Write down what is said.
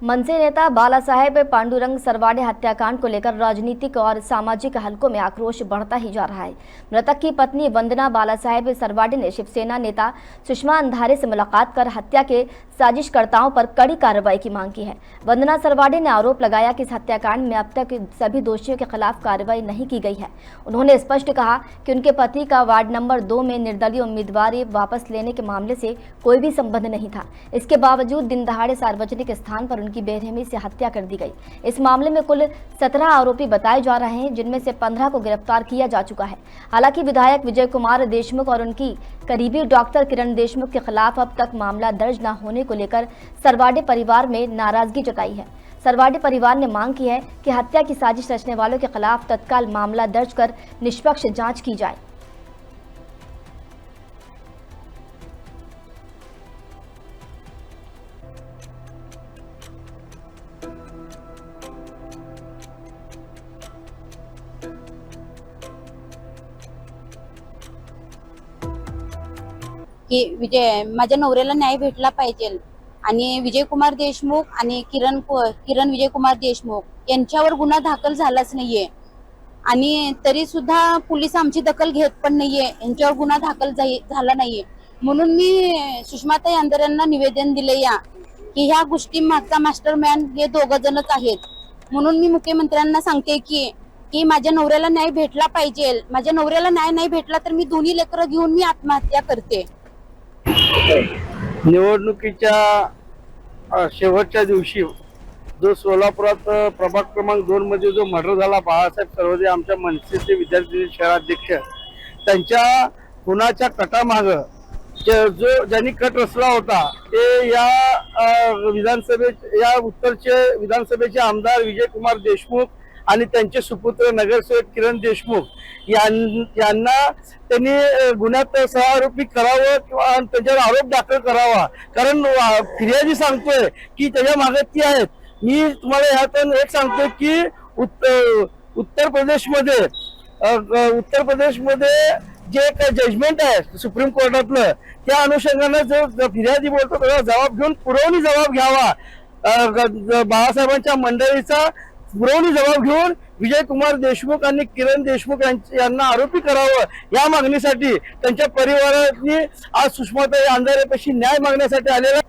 मनसे नेता बालासाहेब पांडुरंग सरवाड़े हत्याकांड को लेकर राजनीतिक और सामाजिक हलकों में आक्रोश बढ़ता ही जा रहा है। मृतक की पत्नी वंदना बालासाहेब सरवाड़े ने शिवसेना नेता सुषमा अंधारे से मुलाकात कर हत्या के साजिशकर्ताओं पर कड़ी कार्रवाई की मांग की है। वंदना सरवाड़े ने आरोप लगाया कि इस हत्याकांड में अब तक सभी दोषियों के खिलाफ कार्रवाई नहीं की गई है। उन्होंने स्पष्ट कहा कि उनके पति का वार्ड नंबर 2 में निर्दलीय उम्मीदवारी वापस लेने के मामले से कोई भी संबंध नहीं था। इसके बावजूद दिन दहाड़े सार्वजनिक स्थान पर उनकी बेरहमी से हत्या कर दी गई। इस मामले में कुल 17 आरोपी बताए जा रहे हैं, जिनमें से 15 को गिरफ्तार किया जा चुका है। हालांकि विधायक विजय कुमार देशमुख और उनकी करीबी डॉक्टर किरण देशमुख के खिलाफ अब तक मामला दर्ज न होने को लेकर सरवाड़े परिवार में नाराजगी जताई है। सरवाड़े परिवार ने मांग की है कि हत्या की साजिश रचने वालों के खिलाफ तत्काल मामला दर्ज कर निष्पक्ष जांच की जाए। की माझ्या नवऱ्याला न्याय भेटला पाहिजे आणि विजयकुमार देशमुख आणि किरण विजयकुमार देशमुख यांच्यावर गुन्हा दाखल झालाच नाहीये आणि तरी सुद्धा पोलीस आमची दखल घेत पण नाहीये, यांच्यावर गुन्हा दाखल झाला नाहीये। म्हणून मी सुषमाताई अंधारे यांना निवेदन दिले या की ह्या गोष्टी मागचा मास्टरमॅन हे दोघ जणच आहेत। म्हणून मी मुख्यमंत्र्यांना सांगते की माझ्या नवऱ्याला न्याय भेटला पाहिजे। माझ्या नवऱ्याला न्याय नाही भेटला तर मी दोन्ही लेकरं घेऊन मी आत्महत्या करते। निवडणुकीच्या शेवटच्या दिवशी जो सोलापुरात प्रभाग क्रमांक 2 मध्ये जो मर्डर झाला, बाळासाहेब सरवदे आमच्या मनसेचे विद्यार्थी शहराध्यक्ष, त्यांच्या खुनाच्या कटामाग जो ज्यांनी कट रचला होता ते या उत्तरचे विधानसभेचे आमदार विजयकुमार देशमुख आणि त्यांचे सुपुत्र नगरसेवक किरण देशमुख यांना त्यांनी गुन्ह्यात सहआरोपी करावं किंवा त्यांच्यावर आरोप दाखल करावा। कारण फिर्यादी सांगतोय की त्याच्या मागे ती आहेत। मी तुम्हाला ह्यातून एक सांगतोय की उत्तर प्रदेशमध्ये जे एक जजमेंट आहे सुप्रीम कोर्टातलं, त्या अनुषंगाने जो फिर्यादी बोलतो त्याचा जबाब घेऊन पुरवणी जबाब घ्यावा। बाळासाहेबांच्या मंडळीचा पुरवणी जबाब घेऊन विजयकुमार देशमुख आणि किरण देशमुख यांना आरोपी करावं या मागणीसाठी त्यांच्या परिवाराने आज सुषमाताई अंधारेपाशी न्याय मागण्यासाठी आलेला